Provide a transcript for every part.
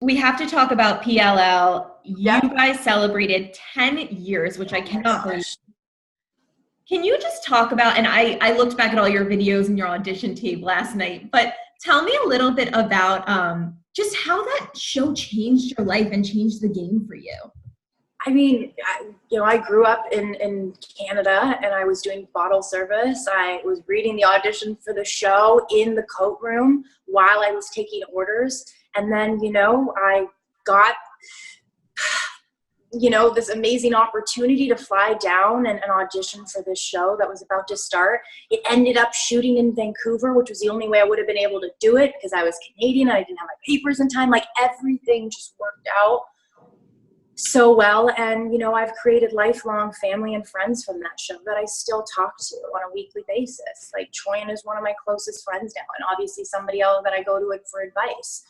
We have to talk about PLL. You Yep. guys celebrated 10 years, which I Oh my cannot believe. gosh. Can you just talk about, and I looked back at all your videos and your audition tape last night, but tell me a little bit about just how that show changed your life and changed the game for you. I mean, I grew up in Canada, and I was doing bottle service. I was reading the audition for the show in the coat room while I was taking orders. And then, I got, this amazing opportunity to fly down and audition for this show that was about to start. It ended up shooting in Vancouver, which was the only way I would have been able to do it because I was Canadian. I didn't have my papers in time. Like, everything just worked out so well. And I've created lifelong family and friends from that show that I still talk to on a weekly basis. Like, Troyan is one of my closest friends now, and obviously somebody else that I go to it for advice.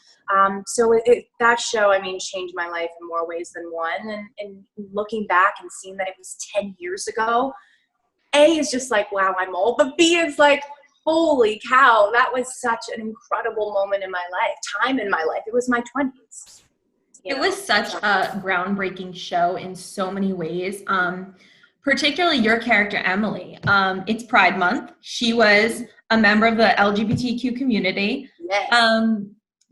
So that show, changed my life in more ways than one. And looking back and seeing that it was 10 years ago, A, is just like, wow, I'm old, but B, is like, holy cow, that was such an incredible moment in my life, time in my life. It was my 20s. It was such a groundbreaking show in so many ways, particularly your character, Emily. It's Pride Month. She was a member of the LGBTQ community. Yes.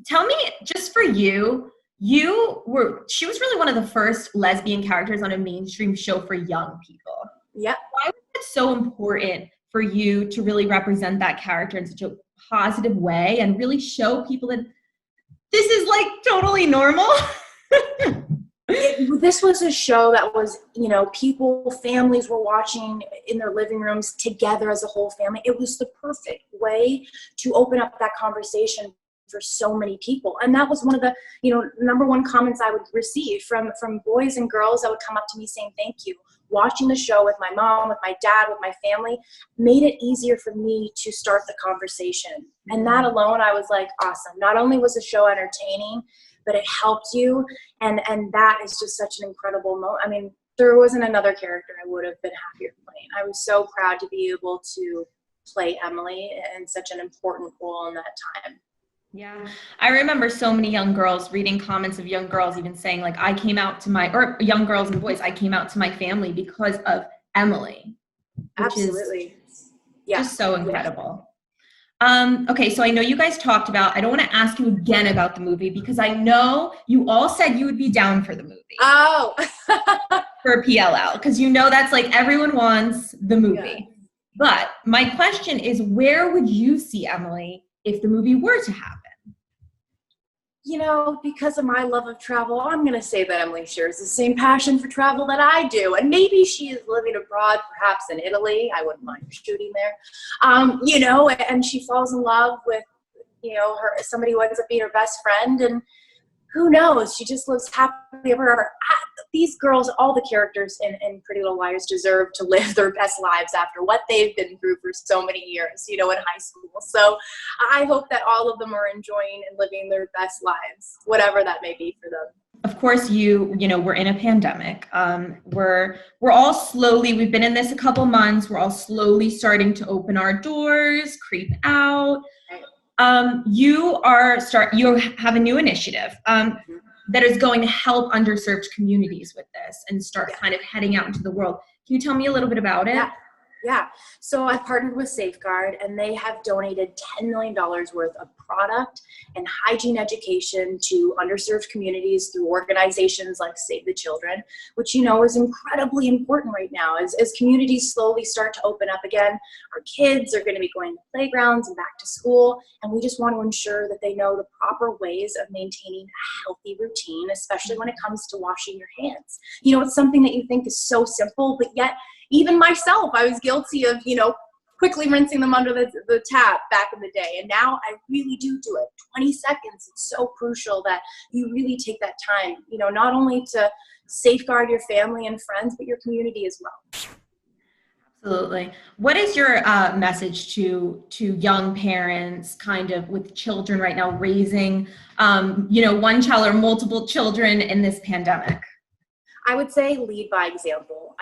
Tell me, just for you, she was really one of the first lesbian characters on a mainstream show for young people. Yep. Why was it so important for you to really represent that character in such a positive way and really show people that this is like totally normal? This was a show that was, families were watching in their living rooms together as a whole family. It was the perfect way to open up that conversation for so many people. And that was one of the, number one comments I would receive from boys and girls that would come up to me saying, thank you. Watching the show with my mom, with my dad, with my family, made it easier for me to start the conversation. And that alone, I was like, awesome. Not only was the show entertaining, but it helped you. And that is just such an incredible moment. There wasn't another character I would have been happier playing. I was so proud to be able to play Emily in such an important role in that time. Yeah, I remember so many young girls reading comments of young girls even saying, like, or young girls and boys, I came out to my family because of Emily. Absolutely. Just so incredible. Okay, so I know you guys talked about, I don't want to ask you again about the movie because I know you all said you would be down for the movie. Oh. For PLL, because that's like everyone wants the movie. Yeah. But my question is, where would you see Emily if the movie were to happen? Because of my love of travel, I'm going to say that Emily shares the same passion for travel that I do. And maybe she is living abroad, perhaps in Italy. I wouldn't mind shooting there. And she falls in love with, somebody who ends up being her best friend. And who knows? She just lives happily ever after. These girls, all the characters in Pretty Little Liars, deserve to live their best lives after what they've been through for so many years, in high school. So I hope that all of them are enjoying and living their best lives, whatever that may be for them. Of course, we're in a pandemic. We're all slowly, we've been in this a couple months. We're all slowly starting to open our doors, creep out. You have a new initiative that is going to help underserved communities with this and start kind of heading out into the world. Can you tell me a little bit about it? Yeah. So I partnered with Safeguard, and they have donated $10 million worth of product and hygiene education to underserved communities through organizations like Save the Children, which, is incredibly important right now. As communities slowly start to open up again, our kids are going to be going to playgrounds and back to school, and we just want to ensure that they know the proper ways of maintaining a healthy routine, especially when it comes to washing your hands. It's something that you think is so simple, but yet even myself, I was guilty of, quickly rinsing them under the tap back in the day. And now I really do it. 20 seconds. It's so crucial that you really take that time, not only to safeguard your family and friends, but your community as well. Absolutely. What is your message to young parents kind of with children right now raising, one child or multiple children in this pandemic? I would say lead by example.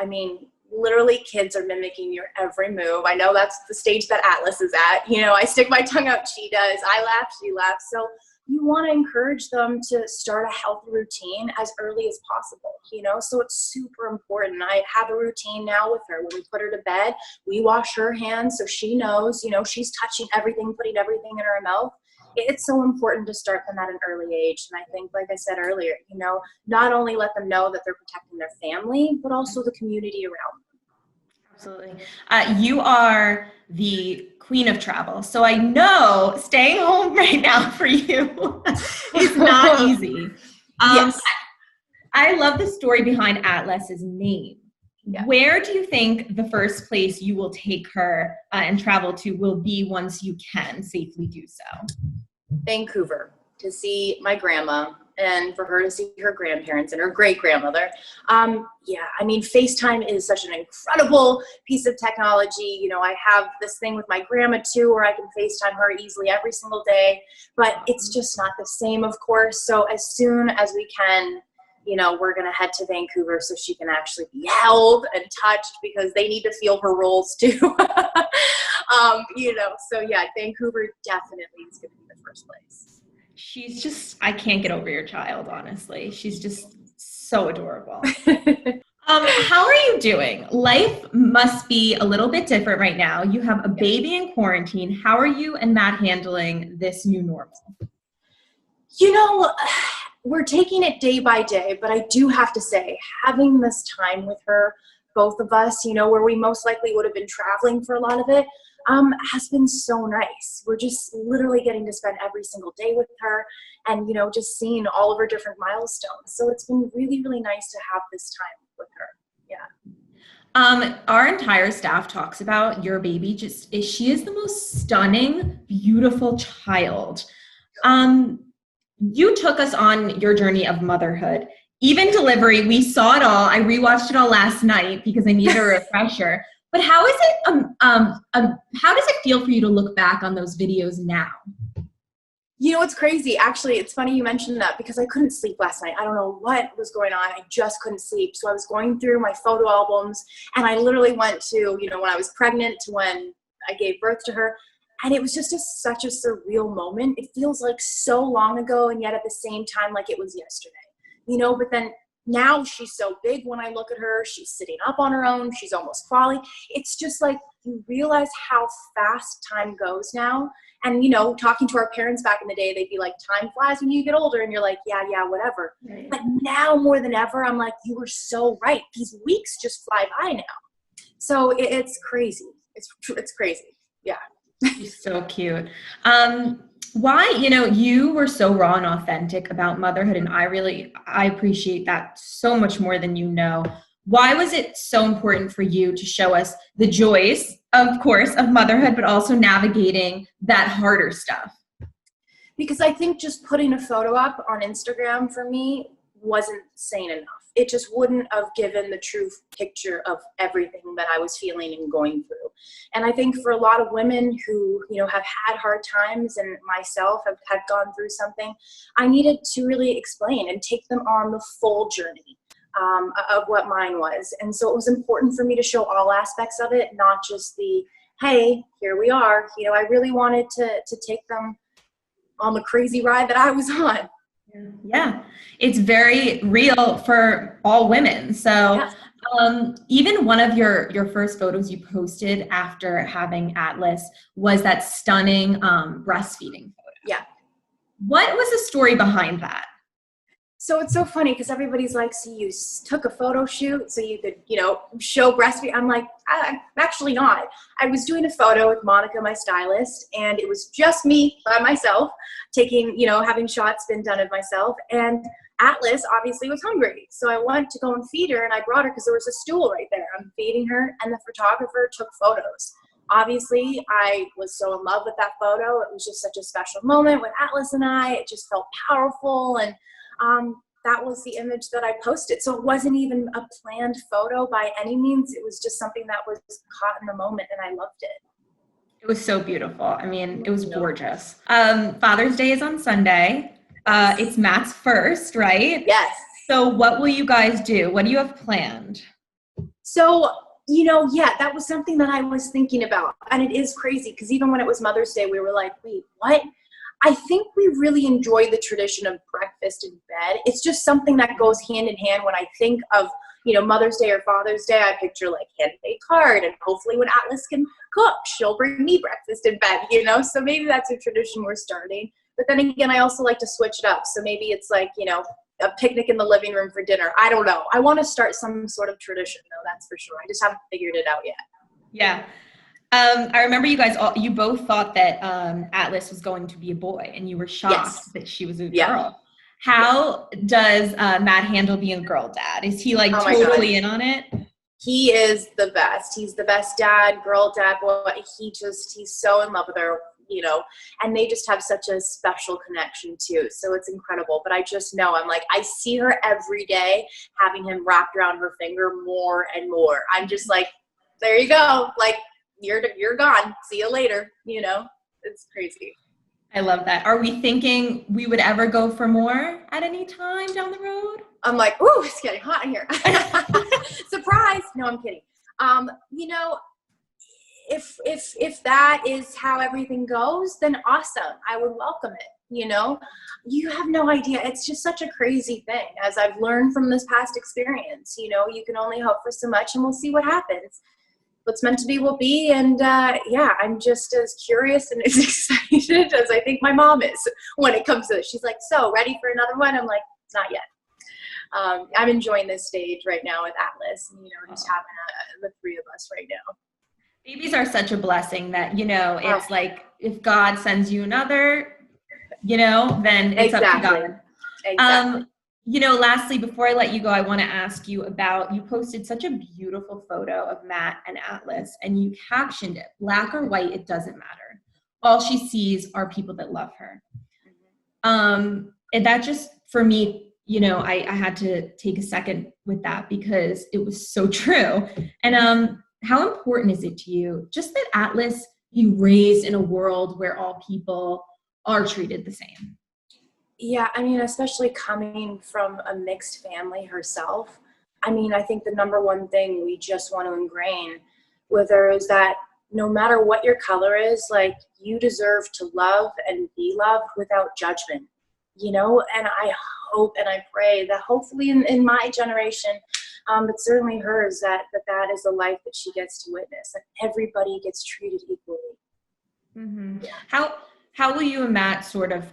Literally, kids are mimicking your every move. I know that's the stage that Atlas is at. I stick my tongue out, she does. I laugh, she laughs. So you want to encourage them to start a healthy routine as early as possible, so it's super important. I have a routine now with her. When we put her to bed, we wash her hands so she knows, she's touching everything, putting everything in her mouth. It's so important to start them at an early age. And I think, like I said earlier, not only let them know that they're protecting their family, but also the community around them. Absolutely. You are the queen of travel. So I know staying home right now for you is not easy. Yes. I love the story behind Atlas's name. Yeah. Where do you think the first place you will take her and travel to will be once you can safely do so? Vancouver, to see my grandma and for her to see her grandparents and her great-grandmother. FaceTime is such an incredible piece of technology. I have this thing with my grandma too, where I can FaceTime her easily every single day, but it's just not the same, of course. So as soon as we can, we're going to head to Vancouver so she can actually be held and touched, because they need to feel her rolls too. So yeah, Vancouver definitely is going to be the first place. I can't get over your child, honestly. She's just so adorable. How are you doing? Life must be a little bit different right now. You have a baby in quarantine. How are you and Matt handling this new normal? We're taking it day by day, but I do have to say, having this time with her, both of us, where we most likely would have been traveling for a lot of it, has been so nice. We're just literally getting to spend every single day with her and, just seeing all of her different milestones. So it's been really, really nice to have this time with her. Yeah. Our entire staff talks about your baby. She is the most stunning, beautiful child. You took us on your journey of motherhood. Even delivery, we saw it all. I rewatched it all last night because I needed a refresher. But how is it? How does it feel for you to look back on those videos now? It's crazy. Actually, it's funny you mentioned that, because I couldn't sleep last night. I don't know what was going on. I just couldn't sleep. So I was going through my photo albums, and I literally went to, when I was pregnant to when I gave birth to her. And it was just such a surreal moment. It feels like so long ago, and yet at the same time, like it was yesterday. But then now she's so big. When I look at her, she's sitting up on her own. She's almost crawling. It's just like you realize how fast time goes now. And, talking to our parents back in the day, they'd be like, time flies when you get older. And you're like, yeah, whatever. Right. But now more than ever, I'm like, you were so right. These weeks just fly by now. So it's crazy. It's crazy. Yeah. She's so cute. Why, you were so raw and authentic about motherhood, and I appreciate that so much more than you know. Why was it so important for you to show us the joys, of course, of motherhood, but also navigating that harder stuff? Because I think just putting a photo up on Instagram for me wasn't saying enough. It just wouldn't have given the true picture of everything that I was feeling and going through. And I think for a lot of women who, have had hard times, and myself have gone through something, I needed to really explain and take them on the full journey of what mine was. And so it was important for me to show all aspects of it, not just the, hey, here we are. I really wanted to take them on the crazy ride that I was on. Yeah, it's very real for all women. So even one of your first photos you posted after having Atlas was that stunning breastfeeding photo. Yeah. What was the story behind that? So it's so funny because everybody's like, so you took a photo shoot so you could, show breastfeeding. I'm like, I'm actually not. I was doing a photo with Monica, my stylist, and it was just me by myself taking, having shots been done of myself. And Atlas obviously was hungry. So I went to go and feed her, and I brought her because there was a stool right there. I'm feeding her, and the photographer took photos. Obviously, I was so in love with that photo. It was just such a special moment with Atlas and I. It just felt powerful, and that was the image that I posted. So it wasn't even a planned photo by any means. It was just something that was caught in the moment, and I loved it. It was so beautiful. I mean, it was gorgeous. Father's Day is on Sunday. It's Matt's first, right? Yes. So what will you guys do? What do you have planned? So, that was something that I was thinking about. And it is crazy because even when it was Mother's Day, we were like, wait, what? I think we really enjoy the tradition of breakfast in bed. It's just something that goes hand in hand. When I think of, Mother's Day or Father's Day, I picture like handmade card, and hopefully when Atlas can cook, she'll bring me breakfast in bed, So maybe that's a tradition we're starting. But then again, I also like to switch it up. So maybe it's like, a picnic in the living room for dinner. I don't know. I want to start some sort of tradition, though, that's for sure. I just haven't figured it out yet. Yeah. I remember you both thought that Atlas was going to be a boy, and you were shocked that she was a girl. How does Matt handle being a girl dad? Is he totally in on it? He is the best. He's the best dad, girl dad, boy. He's so in love with her, and they just have such a special connection too. So it's incredible. But I just know, I see her every day having him wrapped around her finger more and more. I'm just like, there you go. You're gone. See you later. It's crazy. I love that. Are we thinking we would ever go for more at any time down the road? I'm like, ooh, it's getting hot in here. Surprise. No, I'm kidding. If that is how everything goes, then awesome. I would welcome it. You have no idea. It's just such a crazy thing. As I've learned from this past experience, you can only hope for so much, and we'll see what happens. What's meant to be will be. And I'm just as curious and as excited as I think my mom is when it comes to it. She's like, so ready for another one? I'm like, not yet. I'm enjoying this stage right now with Atlas, and, just having the three of us right now. Babies are such a blessing that, it's like if God sends you another, then it's up to God. Exactly. Lastly, before I let you go, I want to ask you about, you posted such a beautiful photo of Matt and Atlas, and you captioned it, black or white, it doesn't matter. All she sees are people that love her. And that just, for me, I had to take a second with that because it was so true. And how important is it to you just that Atlas be raised in a world where all people are treated the same? Yeah, especially coming from a mixed family herself. I think the number one thing we just want to ingrain with her is that no matter what your color is, you deserve to love and be loved without judgment, and I hope and I pray that hopefully in my generation, but certainly hers, that is a life that she gets to witness, that everybody gets treated equally. Mm-hmm. Yeah. How will you and Matt sort of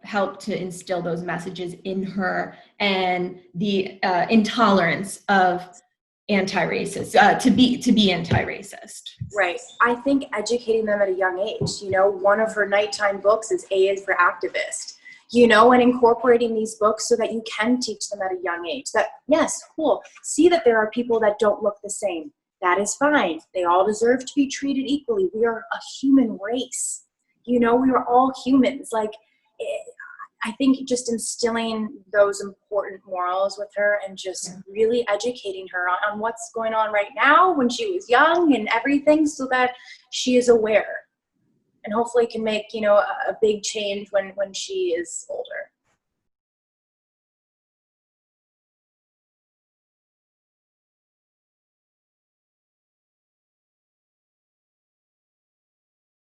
help to instill those messages in her and the intolerance of anti-racist, to be anti-racist? Right. I think educating them at a young age. One of her nighttime books is A is for Activist. And incorporating these books so that you can teach them at a young age that, yes, cool, see that there are people that don't look the same. That is fine. They all deserve to be treated equally. We are a human race. We are all humans. I think just instilling those important morals with her and just really educating her on what's going on right now when she was young and everything, so that she is aware and hopefully can make, a big change when she is older.